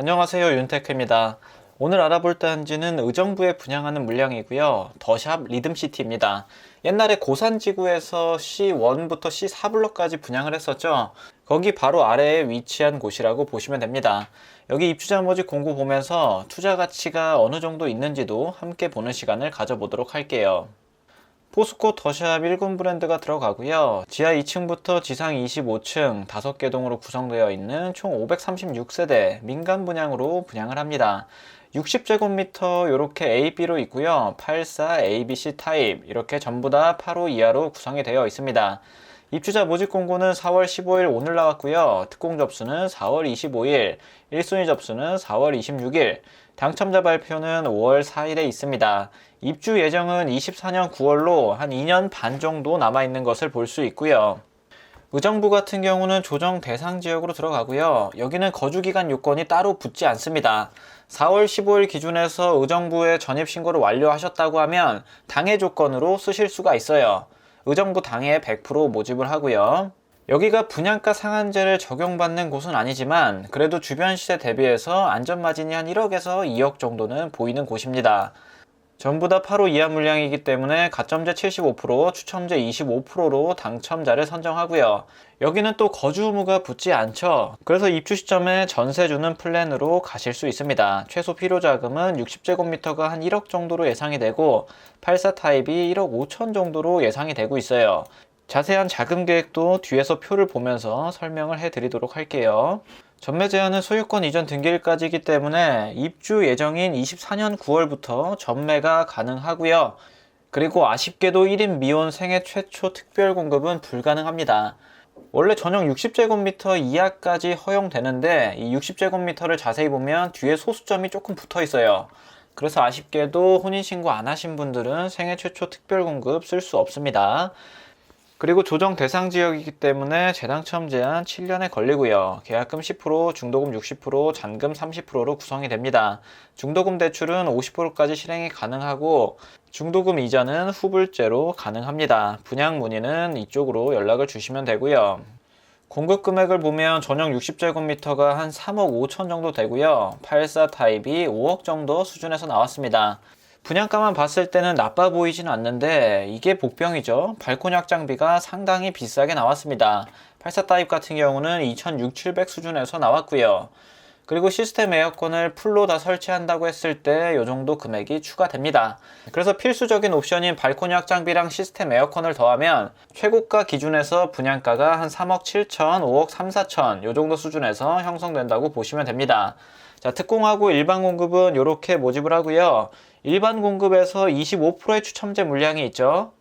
안녕하세요, 윤테크입니다. 오늘 알아볼 단지는 의정부에 분양하는 물량이고요. 더샵 리듬시티입니다. 옛날에 고산지구에서 C1부터 C4블럭까지 분양을 했었죠. 거기 바로 아래에 위치한 곳이라고 보시면 됩니다. 여기 입주자 모집 공고 보면서 투자 가치가 어느 정도 있는지도 함께 보는 시간을 가져보도록 할게요. 포스코 더샵 1군 브랜드가 들어가고요. 지하 2층부터 지상 25층 5개 동으로 구성되어 있는 총 536세대 민간 분양으로 분양을 합니다. 60제곱미터 이렇게 A, B로 있고요. 84, A, B, C 타입 이렇게 전부 다 8호 이하로 구성이 되어 있습니다. 입주자 모집 공고는 4월 15일 오늘 나왔고요. 특공 접수는 4월 25일, 1순위 접수는 4월 26일, 당첨자 발표는 5월 4일에 있습니다. 입주 예정은 24년 9월로 한 2년 반 정도 남아있는 것을 볼 수 있고요. 의정부 같은 경우는 조정 대상 지역으로 들어가고요. 여기는 거주기간 요건이 따로 붙지 않습니다. 4월 15일 기준에서 의정부에 전입신고를 완료하셨다고 하면 당해 조건으로 쓰실 수가 있어요. 의정부 당해에 100% 모집을 하고요. 여기가 분양가 상한제를 적용받는 곳은 아니지만 그래도 주변 시세 대비해서 안전마진이 한 1억에서 2억 정도는 보이는 곳입니다. 전부 다 8호 이하 물량이기 때문에 가점제 75%, 추첨제 25%로 당첨자를 선정하고요. 여기는 또 거주 의무가 붙지 않죠. 그래서 입주 시점에 전세 주는 플랜으로 가실 수 있습니다. 최소 필요 자금은 60제곱미터가 한 1억 정도로 예상이 되고 84 타입이 1억 5천 정도로 예상이 되고 있어요. 자세한 자금 계획도 뒤에서 표를 보면서 설명을 해드리도록 할게요. 전매 제한은 소유권 이전 등기일까지이기 때문에 입주 예정인 24년 9월부터 전매가 가능하고요. 그리고 아쉽게도 1인 미혼 생애 최초 특별 공급은 불가능합니다. 원래 전용 60제곱미터 이하까지 허용되는데 이 60제곱미터를 자세히 보면 뒤에 소수점이 조금 붙어 있어요. 그래서 아쉽게도 혼인신고 안 하신 분들은 생애 최초 특별 공급 쓸 수 없습니다. 그리고 조정 대상 지역이기 때문에 재당첨 제한 7년에 걸리고요. 계약금 10%, 중도금 60%, 잔금 30%로 구성이 됩니다. 중도금 대출은 50%까지 실행이 가능하고 중도금 이자는 후불제로 가능합니다. 분양 문의는 이쪽으로 연락을 주시면 되고요. 공급 금액을 보면 전용 60제곱미터가 한 3억 5천 정도 되고요. 84 타입이 5억 정도 수준에서 나왔습니다. 분양가만 봤을 때는 나빠 보이진 않는데 이게 복병이죠. 발코니 확장비가 상당히 비싸게 나왔습니다. 84 타입 같은 경우는 2,600, 700 수준에서 나왔고요. 그리고 시스템 에어컨을 풀로 다 설치한다고 했을 때 이 정도 금액이 추가됩니다. 그래서 필수적인 옵션인 발코니 확장비랑 시스템 에어컨을 더하면 최고가 기준에서 분양가가 한 3억 7천, 5억 3, 4천 이 정도 수준에서 형성된다고 보시면 됩니다. 자, 특공하고 일반 공급은 이렇게 모집을 하고요. 일반 공급에서 25%의 추첨제 물량이 있죠.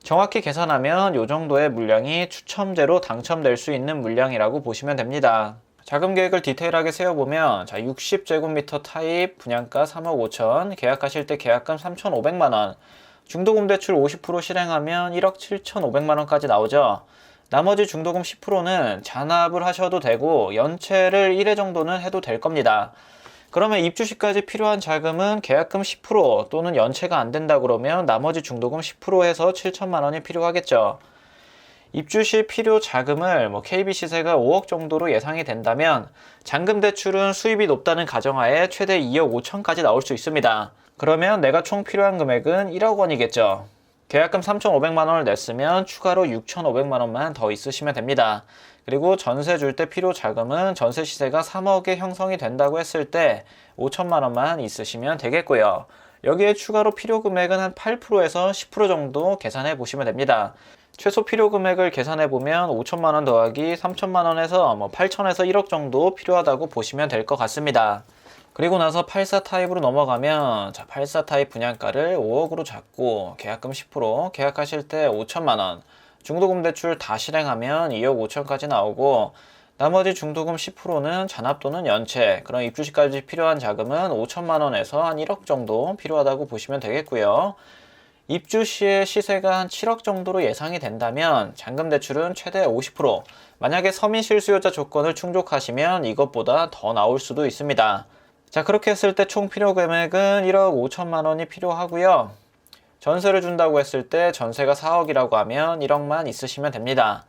정확히 계산하면 이 정도의 물량이 추첨제로 당첨될 수 있는 물량이라고 보시면 됩니다. 자금 계획을 디테일하게 세워보면 60제곱미터 타입 분양가 3억 5천, 계약하실 때 계약금 3,500만원, 중도금 대출 50% 실행하면 1억 7,500만원까지 나오죠. 나머지 중도금 10%는 잔압을 하셔도 되고 연체를 1회 정도는 해도 될 겁니다. 그러면 입주 시까지 필요한 자금은 계약금 10% 또는 연체가 안 된다 그러면 나머지 중도금 10% 해서 7천만 원이 필요하겠죠. 입주 시 필요 자금을 KB 시세가 5억 정도로 예상이 된다면 잔금 대출은 수입이 높다는 가정하에 최대 2억 5천까지 나올 수 있습니다. 그러면 내가 총 필요한 금액은 1억 원이겠죠. 계약금 3,500만 원을 냈으면 추가로 6,500만 원만 더 있으시면 됩니다. 그리고 전세 줄 때 필요 자금은 전세 시세가 3억에 형성이 된다고 했을 때 5천만 원만 있으시면 되겠고요. 여기에 추가로 필요 금액은 한 8%에서 10% 정도 계산해 보시면 됩니다. 최소 필요 금액을 계산해 보면 5천만 원 더하기 3천만 원에서 8천에서 1억 정도 필요하다고 보시면 될 것 같습니다. 그리고 나서 84 타입으로 넘어가면 84 타입 분양가를 5억으로 잡고 계약금 10%, 계약하실 때 5천만 원, 중도금 대출 다 실행하면 2억 5천까지 나오고 나머지 중도금 10%는 잔압 또는 연체, 그럼 입주 시까지 필요한 자금은 5천만 원에서 한 1억 정도 필요하다고 보시면 되겠고요. 입주 시에 시세가 한 7억 정도로 예상이 된다면 잔금 대출은 최대 50%, 만약에 서민 실수요자 조건을 충족하시면 이것보다 더 나올 수도 있습니다. 자, 그렇게 했을 때 총 필요 금액은 1억 5천만 원이 필요하고요. 전세를 준다고 했을 때 전세가 4억이라고 하면 1억만 있으시면 됩니다.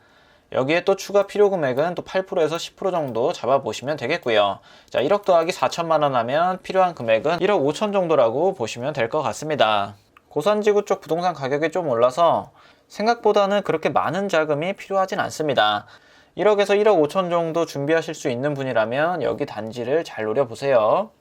여기에 또 추가 필요 금액은 또 8%에서 10% 정도 잡아보시면 되겠고요. 자, 1억 더하기 4천만 원 하면 필요한 금액은 1억 5천 정도라고 보시면 될 것 같습니다. 고산지구 쪽 부동산 가격이 좀 올라서 생각보다는 그렇게 많은 자금이 필요하진 않습니다. 1억에서 1억 5천 정도 준비하실 수 있는 분이라면 여기 단지를 잘 노려보세요.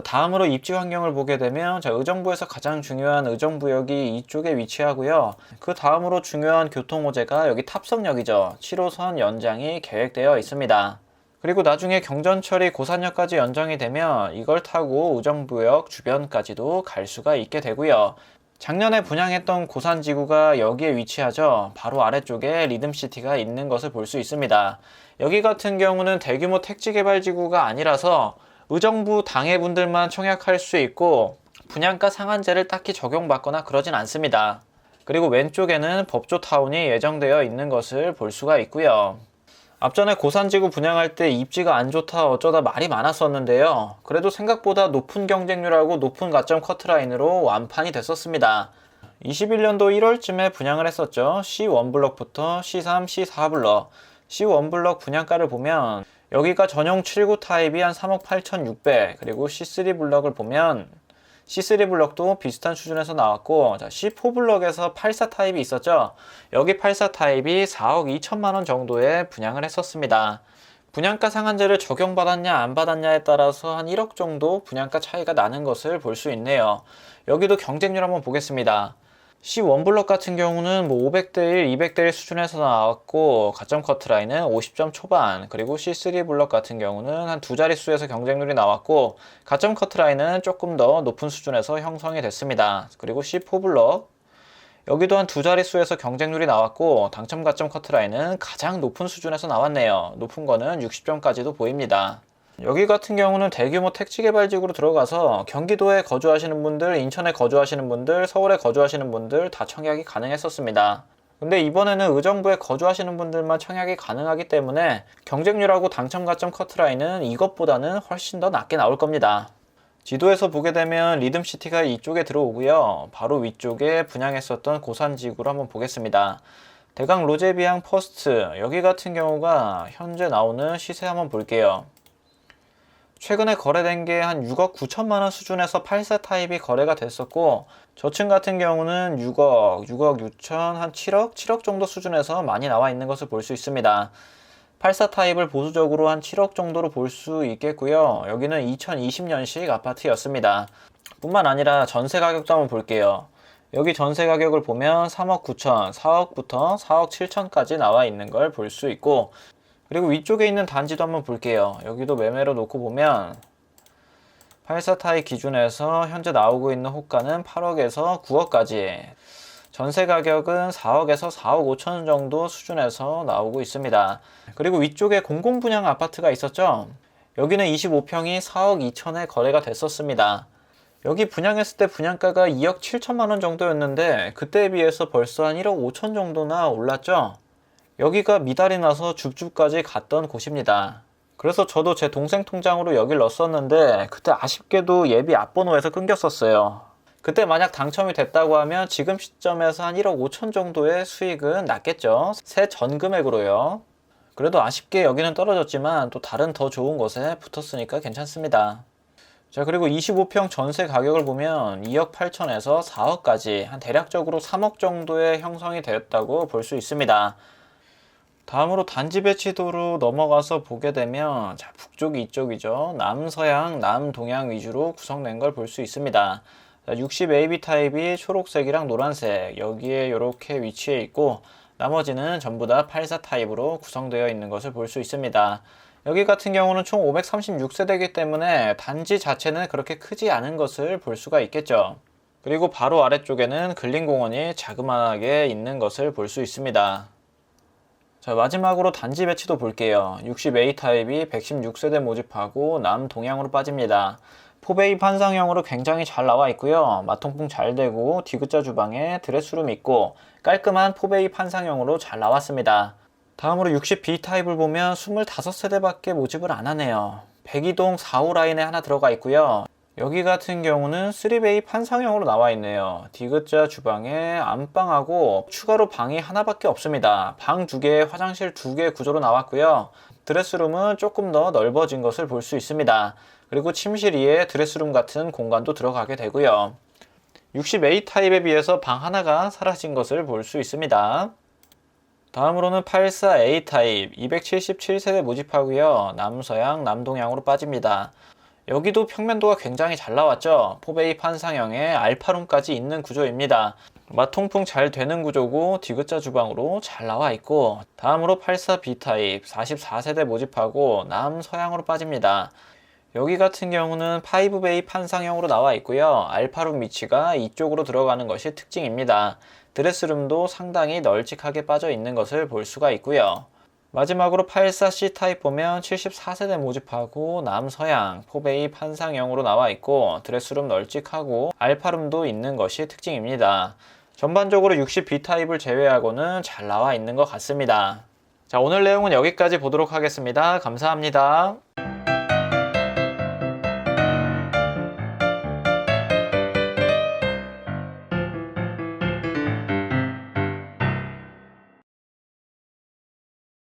다음으로 입지 환경을 보게 되면 의정부에서 가장 중요한 의정부역이 이쪽에 위치하고요. 그 다음으로 중요한 교통호재가 여기 탑성역이죠. 7호선 연장이 계획되어 있습니다. 그리고 나중에 경전철이 고산역까지 연장이 되면 이걸 타고 의정부역 주변까지도 갈 수가 있게 되고요. 작년에 분양했던 고산지구가 여기에 위치하죠. 바로 아래쪽에 리듬시티가 있는 것을 볼 수 있습니다. 여기 같은 경우는 대규모 택지개발지구가 아니라서 의정부 당해분들만 청약할 수 있고 분양가 상한제를 딱히 적용받거나 그러진 않습니다. 그리고 왼쪽에는 법조타운이 예정되어 있는 것을 볼 수가 있고요. 앞전에 고산지구 분양할 때 입지가 안 좋다 어쩌다 말이 많았었는데요. 그래도 생각보다 높은 경쟁률하고 높은 가점 커트라인으로 완판이 됐었습니다. 21년도 1월쯤에 분양을 했었죠. C1블럭부터 C3, C4블럭. C1블럭 분양가를 보면 여기가 전용 7구 타입이 한 3억 8,600, 그리고 C3블럭을 보면 C3블럭도 비슷한 수준에서 나왔고, C4블럭에서 84 타입이 있었죠. 여기 84 타입이 4억 2천만 원 정도에 분양을 했었습니다. 분양가 상한제를 적용받았냐 안 받았냐에 따라서 한 1억 정도 분양가 차이가 나는 것을 볼 수 있네요. 여기도 경쟁률 한번 보겠습니다. C1블럭 같은 경우는 500대1, 200대1 수준에서 나왔고 가점 커트라인은 50점 초반, 그리고 C3블럭 같은 경우는 한 두 자릿수에서 경쟁률이 나왔고 가점 커트라인은 조금 더 높은 수준에서 형성이 됐습니다. 그리고 C4블럭 여기도 한 두 자릿수에서 경쟁률이 나왔고 당첨 가점 커트라인은 가장 높은 수준에서 나왔네요. 높은 거는 60점까지도 보입니다. 여기 같은 경우는 대규모 택지개발지구로 들어가서 경기도에 거주하시는 분들, 인천에 거주하시는 분들, 서울에 거주하시는 분들 다 청약이 가능했었습니다. 근데 이번에는 의정부에 거주하시는 분들만 청약이 가능하기 때문에 경쟁률하고 당첨 가점 커트라인은 이것보다는 훨씬 더 낮게 나올 겁니다. 지도에서 보게 되면 리듬시티가 이쪽에 들어오고요. 바로 위쪽에 분양했었던 고산지구를 한번 보겠습니다. 대강 로제비앙 퍼스트, 여기 같은 경우가 현재 나오는 시세 한번 볼게요. 최근에 거래된 게 한 6억 9천만 원 수준에서 84 타입이 거래가 됐었고 저층 같은 경우는 6억 6천, 한 7억 정도 수준에서 많이 나와 있는 것을 볼 수 있습니다. 84 타입을 보수적으로 한 7억 정도로 볼 수 있겠고요. 여기는 2020년식 아파트였습니다. 뿐만 아니라 전세 가격도 한번 볼게요. 여기 전세 가격을 보면 3억 9천, 4억부터 4억 7천까지 나와 있는 걸 볼 수 있고, 그리고 위쪽에 있는 단지도 한번 볼게요. 여기도 매매로 놓고 보면 84 타입 기준에서 현재 나오고 있는 호가는 8억에서 9억까지, 전세 가격은 4억에서 4억 5천 정도 수준에서 나오고 있습니다. 그리고 위쪽에 공공분양 아파트가 있었죠. 여기는 25평이 4억 2천에 거래가 됐었습니다. 여기 분양했을 때 분양가가 2억 7천만 원 정도였는데 그때에 비해서 벌써 한 1억 5천 정도나 올랐죠. 여기가 미달이 나서 줍줍까지 갔던 곳입니다. 그래서 저도 제 동생 통장으로 여길 넣었었는데 그때 아쉽게도 예비 앞번호에서 끊겼었어요. 그때 만약 당첨이 됐다고 하면 지금 시점에서 한 1억 5천 정도의 수익은 났겠죠. 새 전금액으로요. 그래도 아쉽게 여기는 떨어졌지만 또 다른 더 좋은 곳에 붙었으니까 괜찮습니다. 자, 그리고 25평 전세 가격을 보면 2억 8천에서 4억까지 한 대략적으로 3억 정도의 형성이 되었다고 볼 수 있습니다. 다음으로 단지 배치도로 넘어가서 보게 되면 북쪽이 이쪽이죠. 남서양, 남동양 위주로 구성된 걸 볼 수 있습니다. 60AB 타입이 초록색이랑 노란색, 여기에 이렇게 위치해 있고 나머지는 전부 다 84 타입으로 구성되어 있는 것을 볼 수 있습니다. 여기 같은 경우는 총 536세대이기 때문에 단지 자체는 그렇게 크지 않은 것을 볼 수가 있겠죠. 그리고 바로 아래쪽에는 근린공원이 자그마하게 있는 것을 볼 수 있습니다. 자, 마지막으로 단지 배치도 볼게요. 60A 타입이 116세대 모집하고 남동향으로 빠집니다. 포베이 판상형으로 굉장히 잘 나와 있고요. 마통풍 잘 되고 디귿자 주방에 드레스룸 있고 깔끔한 포베이 판상형으로 잘 나왔습니다. 다음으로 60B 타입을 보면 25세대밖에 모집을 안 하네요. 백이동 4호 라인에 하나 들어가 있고요. 여기 같은 경우는 3베이 판상형으로 나와 있네요. 디귿자 주방에 안방하고 추가로 방이 하나밖에 없습니다. 방 2개, 화장실 2개 구조로 나왔고요. 드레스룸은 조금 더 넓어진 것을 볼 수 있습니다. 그리고 침실 위에 드레스룸 같은 공간도 들어가게 되고요. 60A 타입에 비해서 방 하나가 사라진 것을 볼 수 있습니다. 다음으로는 84A 타입 277세대 모집하고요. 남서양, 남동향으로 빠집니다. 여기도 평면도가 굉장히 잘 나왔죠. 4베이 판상형에 알파룸까지 있는 구조입니다. 마통풍 잘 되는 구조고 디귿자 주방으로 잘 나와 있고, 다음으로 84B 타입 44세대 모집하고 남서양으로 빠집니다. 여기 같은 경우는 5베이 판상형으로 나와 있고요. 알파룸 위치가 이쪽으로 들어가는 것이 특징입니다. 드레스룸도 상당히 널찍하게 빠져 있는 것을 볼 수가 있고요. 마지막으로 84C 타입 보면 74세대 모집하고 남서양 4베이 판상형으로 나와 있고 드레스룸 널찍하고 알파룸도 있는 것이 특징입니다. 전반적으로 60B 타입을 제외하고는 잘 나와 있는 것 같습니다. 자, 오늘 내용은 여기까지 보도록 하겠습니다. 감사합니다.